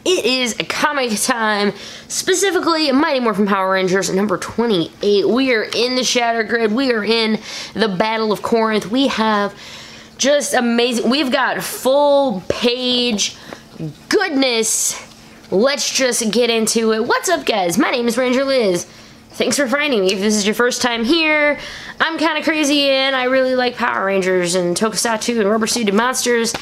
It is a comic time, specifically Mighty Morphin Power Rangers number 28. We are in the Shatter Grid. We are in the Battle of Corinth. We have just amazing. We've got full page goodness. Let's just get into it. What's up, guys? My name is Ranger Liz. Thanks for finding me. If this is your first time here, I'm kind of crazy and I really like Power Rangers and tokusatsu and rubber suited monsters.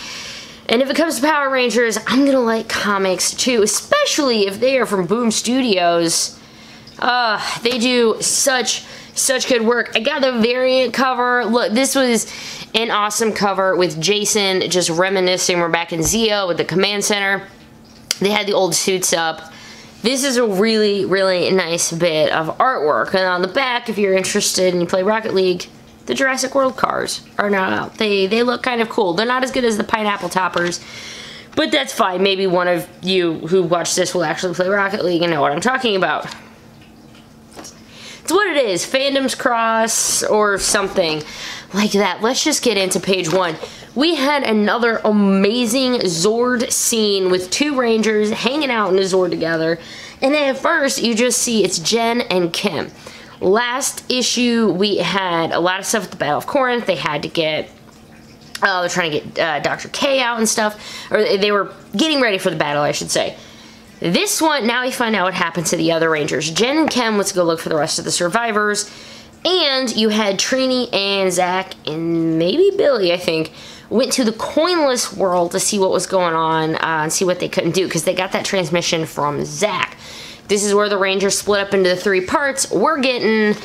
And if it comes to Power Rangers, I'm gonna like comics too, especially if they are from Boom Studios. They do such good work. I got the variant cover. Look, this was an awesome cover with Jason just reminiscing. We're back in Zeo with the command center. They had the old suits up. This is a really nice bit of artwork. And on the back, if you're interested and you play Rocket League, the Jurassic World cars are now out. They look kind of cool. They're not as good as the Pineapple Toppers, but that's fine. Maybe one of you who watch this will actually play Rocket League and know what I'm talking about. It's what it is. Fandoms Cross or something like that. Let's just get into page 1. We had another amazing Zord scene with two Rangers hanging out in a Zord together. And then at first, you just see it's Jen and Kim. Last issue, we had a lot of stuff at the Battle of Corinth. They had to get, they're trying to get Dr. K out and stuff. Or they were getting ready for the battle, I should say. This one, now we find out what happened to the other Rangers. Jen and Kim went to go look for the rest of the survivors. And you had Trini and Zach and maybe Billy, I think, went to the coinless world to see what was going on and see what they couldn't do because they got that transmission from Zach. This is where the Rangers split up into the 3 parts. We're getting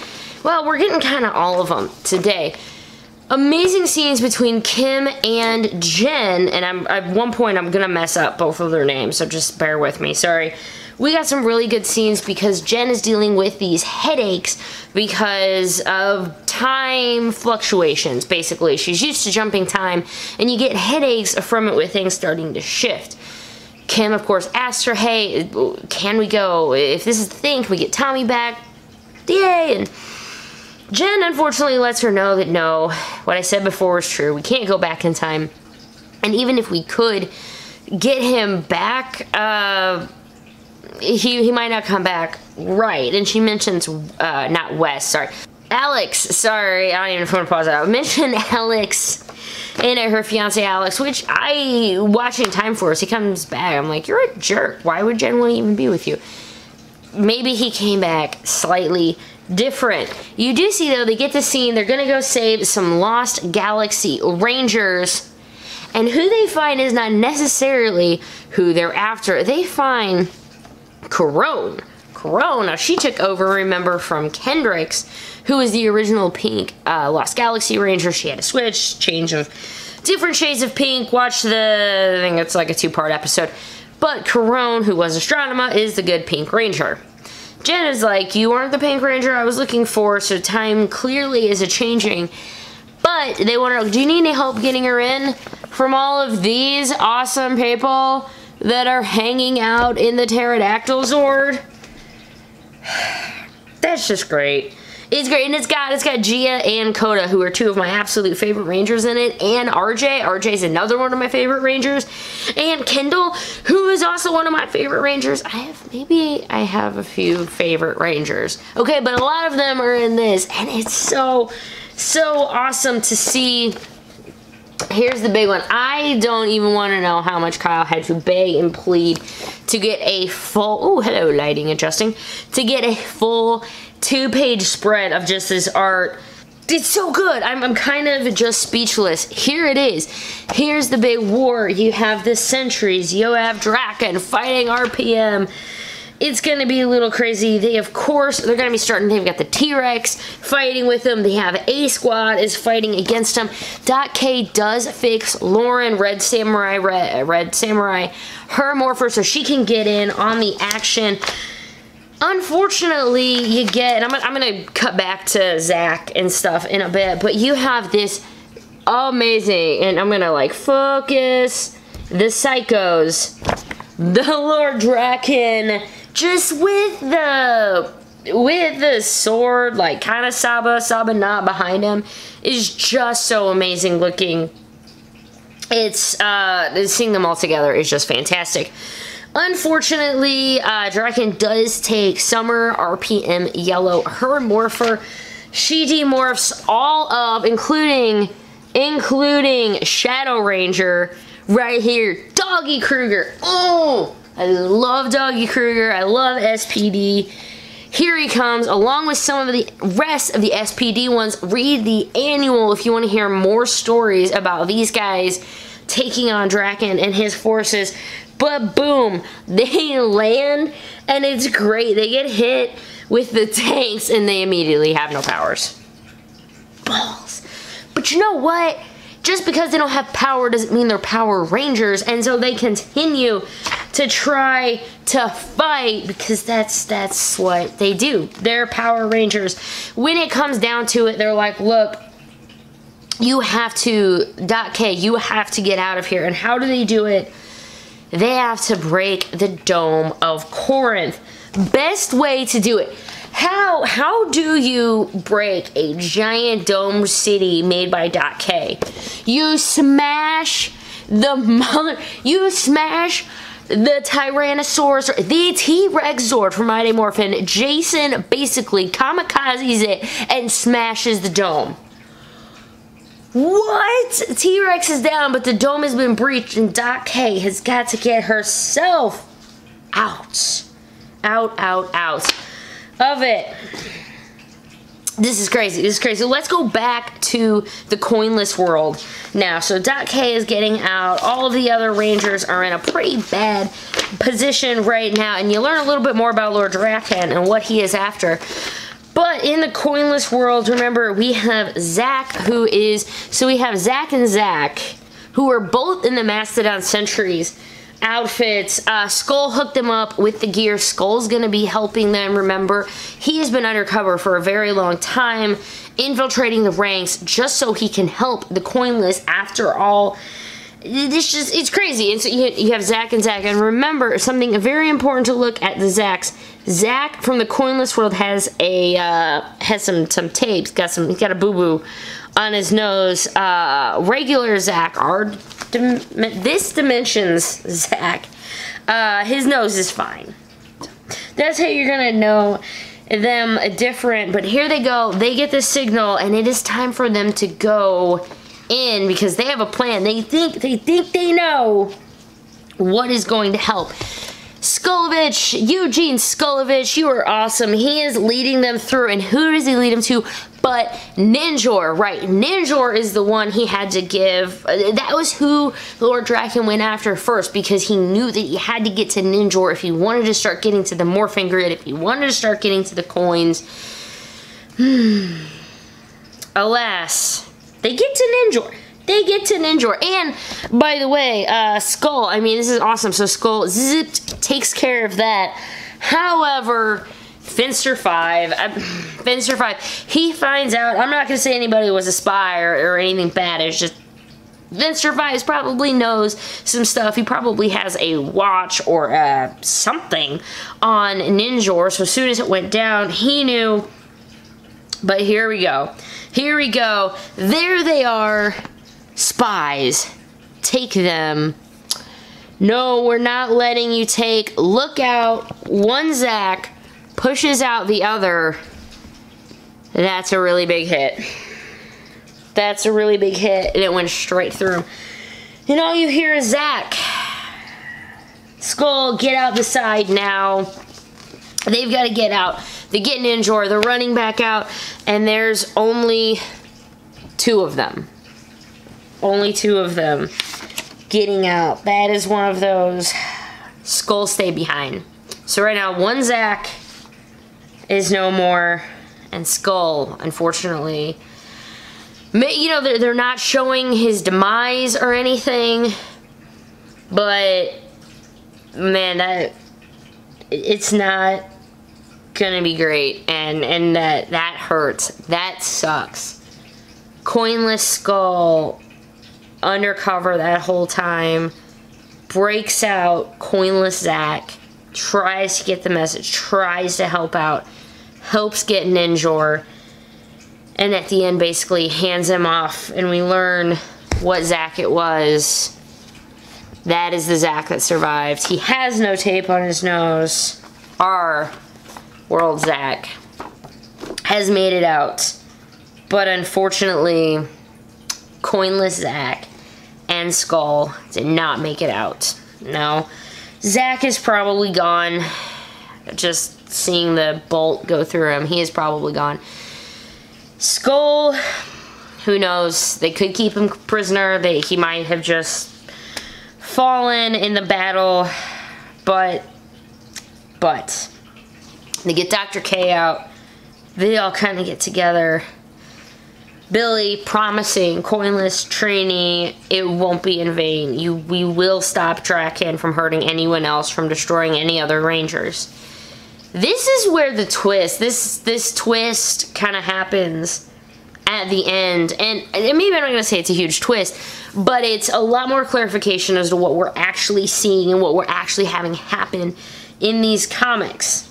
kind of all of them today. Amazing scenes between Kim and Jen, and at one point I'm gonna mess up both of their names, so just bear with me, sorry. We got some really good scenes because Jen is dealing with these headaches because of time fluctuations, basically. She's used to jumping time, and you get headaches from it with things starting to shift. Kim, of course, asked her, hey, can we go? If this is the thing, can we get Tommy back? Yay! And Jen, unfortunately, lets her know that no, what I said before is true. We can't go back in time. And even if we could get him back, he might not come back right. And she mentions, not Wes, sorry. Alex, sorry, I don't even know if I want to pause that. I mentioned Alex and her fiance Alex, which watching Time Force, he comes back. I'm like, you're a jerk. Why would Jen want to even be with you? Maybe he came back slightly different. You do see, though, they get the scene. They're going to go save some Lost Galaxy Rangers. And who they find is not necessarily who they're after. They find Corinth. Now she took over, remember, from Kendricks, who was the original pink Lost Galaxy Ranger. She had a switch, change of different shades of pink. Watch I think it's like a 2-part episode. But Corinth, who was Astronema, is the good Pink Ranger. Jen is like, you aren't the Pink Ranger I was looking for, so time clearly is a-changing. But they want to know, do you need any help getting her in from all of these awesome people that are hanging out in the Pterodactyl Zord? That's just great. It's great, and it's got Gia and Coda, who are 2 of my absolute favorite Rangers in it, and RJ. RJ's another one of my favorite Rangers, and Kendall, who is also one of my favorite Rangers. I have a few favorite Rangers. Okay, but a lot of them are in this, and it's so awesome to see. Here's the big one. I don't even want to know how much Kyle had to beg and plead to get a full, oh, hello, lighting adjusting, to get a full 2-page spread of just this art. It's so good. I'm kind of just speechless. Here it is. Here's the big war. You have the Sentries. You have Draken fighting RPM. It's going to be a little crazy. They, of course, they're going to be starting. They've got the T-Rex fighting with them. They have A-Squad is fighting against them. Dot K does fix Lauren, Red Samurai, her morpher, so she can get in on the action. Unfortunately, you get, and I'm going to cut back to Zach and stuff in a bit, but you have this amazing, and I'm going to, like, focus, the Psychos, the Lord Draken, just with the sword, like, kind of Saban not behind him, is just so amazing looking. It's, seeing them all together is just fantastic. Unfortunately, Draken does take Summer, RPM, Yellow, her Morpher. She demorphs all of, including Shadow Ranger right here. Doggy Kruger. Oh, I love Doggy Kruger. I love SPD. Here he comes, along with some of the rest of the SPD ones. Read the annual if you want to hear more stories about these guys taking on Draken and his forces. But boom, they land, and it's great. They get hit with the tanks, and they immediately have no powers. Balls. But you know what? Just because they don't have power doesn't mean they're Power Rangers, and so they continue to try to fight because that's what they do. They're Power Rangers. When it comes down to it, they're like, look, you have to, .K, you have to get out of here. And how do they do it? They have to break the dome of Corinth. Best way to do it. How do you break a giant dome city made by .K? You smash the Tyrannosaurus, the T-Rex Zord from Mighty Morphin. Jason basically kamikazes it and smashes the dome. What? T-Rex is down, but the dome has been breached, and .K has got to get herself out. Out of it. This is crazy. This is crazy. So let's go back to the coinless world now. So .K is getting out. All of the other Rangers are in a pretty bad position right now, and you learn a little bit more about Lord Draken and what he is after. But in the coinless world, remember, we have Zack, who is... So we have Zack and Zack, who are both in the Mastodon Sentries outfits. Skull hooked them up with the gear. Skull's gonna be helping them, remember. He has been undercover for a very long time, infiltrating the ranks just so he can help the coinless. After all, it's crazy. And so you have Zack and Zack. And remember, something very important to look at the Zacks. Zack from the coinless world has some tapes. He's got a boo-boo on his nose. Regular Zack, this dimension's Zack, his nose is fine. That's how you're gonna know them different. But here they go. They get the signal, and it is time for them to go in because they have a plan. They think they know what is going to help. Skulovich, Eugene Skulovich, you are awesome. He is leading them through, and who does he lead them to but Ninjor, right? Ninjor is the one he had to give. That was who Lord Draken went after first because he knew that he had to get to Ninjor if he wanted to start getting to the Morphin Grid, if he wanted to start getting to the coins. Alas, they get to Ninjor. They get to Ninjor. And, by the way, Skull, I mean, this is awesome. So Skull, zipped, takes care of that. However, Finster 5, he finds out, I'm not going to say anybody was a spy or anything bad. It's just, Finster 5 probably knows some stuff. He probably has a watch or something on Ninjor. So as soon as it went down, he knew. But here we go. Here we go. There they are. Spies. Take them. No, we're not letting you take. Look out. One Zack pushes out the other. That's a really big hit. That's a really big hit, and it went straight through him. And all you hear is Zack. Skull, get out the side now. They've got to get out. They get Ninjor. They're running back out, and there's only 2 of them. Only 2 of them getting out. That is one of those. Skull stay behind. So right now, one Zack is no more, and Skull, unfortunately, you know, they're not showing his demise or anything, but man, it's not gonna be great, and that hurts. That sucks. Coinless Skull, undercover that whole time, breaks out. Coinless Zack tries to get the message, tries to help out, helps get Ninjor, and at the end basically hands him off, and we learn what Zack it was. That is the Zack that survived. He has no tape on his nose. Our World Zack has made it out. But unfortunately, Coinless Zack and Skull did not make it out. No. Zack is probably gone. Just seeing the bolt go through him, he is probably gone. Skull, who knows? They could keep him prisoner. He might have just fallen in the battle. But they get Dr. K out. They all kind of get together. Billy promising Coinless trainee, it won't be in vain. We will stop Draken from hurting anyone else, from destroying any other Rangers. This is where the twist, this twist kind of happens at the end. And maybe I'm not going to say it's a huge twist, but it's a lot more clarification as to what we're actually seeing and what we're actually having happen in these comics.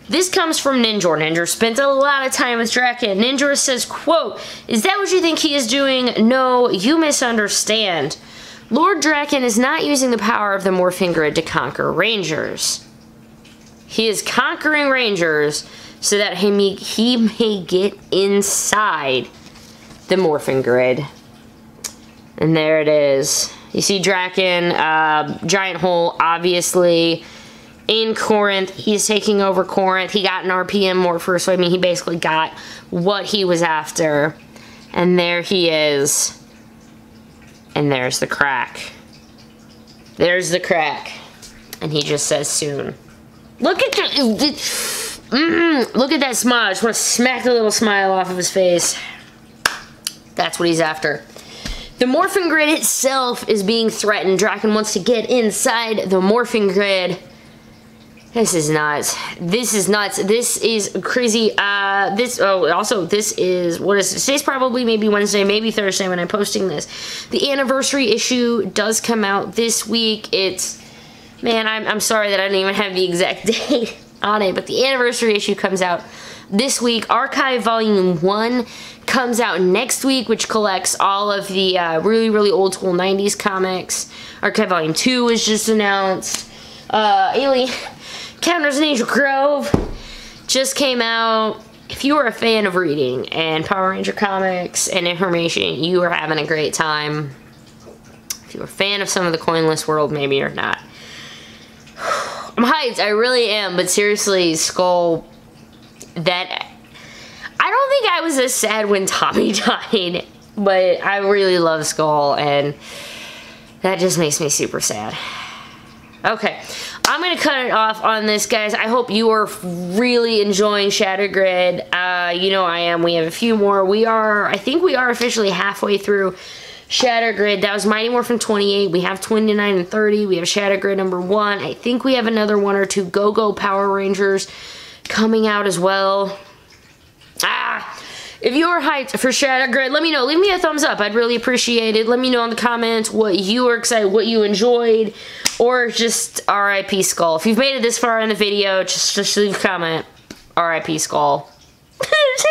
This comes from Ninjor. Ninjor spent a lot of time with Draken. Ninjor says, quote, "Is that what you think he is doing? No, you misunderstand. Lord Draken is not using the power of the Morphin Grid to conquer Rangers. He is conquering Rangers so that he may get inside the Morphin Grid." And there it is. You see Draken, giant hole, obviously, in Corinth. He's taking over Corinth. He got an RPM morpher, so I mean, he basically got what he was after. And there he is. And there's the crack. There's the crack. And he just says soon. Look at look at that smile. I just want to smack the little smile off of his face. That's what he's after. The Morphin Grid itself is being threatened. Draken wants to get inside the Morphin Grid. This is nuts. This is nuts. This is crazy. Also, this is, what is it? Today's probably maybe Wednesday, maybe Thursday when I'm posting this. The anniversary issue does come out this week. It's, man, I'm sorry that I don't even have the exact date on it, but the anniversary issue comes out this week. Archive Volume 1 comes out next week, which collects all of the really, really old school 90s comics. Archive Volume 2 was just announced. Alien Counters in Angel Grove just came out. If you are a fan of reading and Power Ranger comics and information, you are having a great time. If you're a fan of some of the Coinless world, maybe you're not. I'm hyped, I really am, but seriously, Skull, that, I don't think I was as sad when Tommy died, but I really love Skull, and that just makes me super sad. Okay, I'm going to cut it off on this, guys. I hope you are really enjoying Shattered Grid. You know I am. We have a few more. I think we are officially halfway through Shattered Grid. That was Mighty Morphin 28. We have 29 and 30. We have Shattered Grid number 1. I think we have another 1 or 2 Go-Go Power Rangers coming out as well. If you are hyped for Shattered Grid, let me know. Leave me a thumbs up. I'd really appreciate it. Let me know in the comments what you were excited, what you enjoyed, or just RIP Skull. If you've made it this far in the video, just leave a comment. RIP Skull. This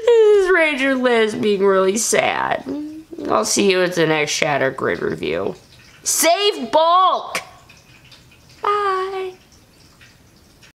is Ranger Liz being really sad. I'll see you at the next Shattered Grid review. Save Bulk!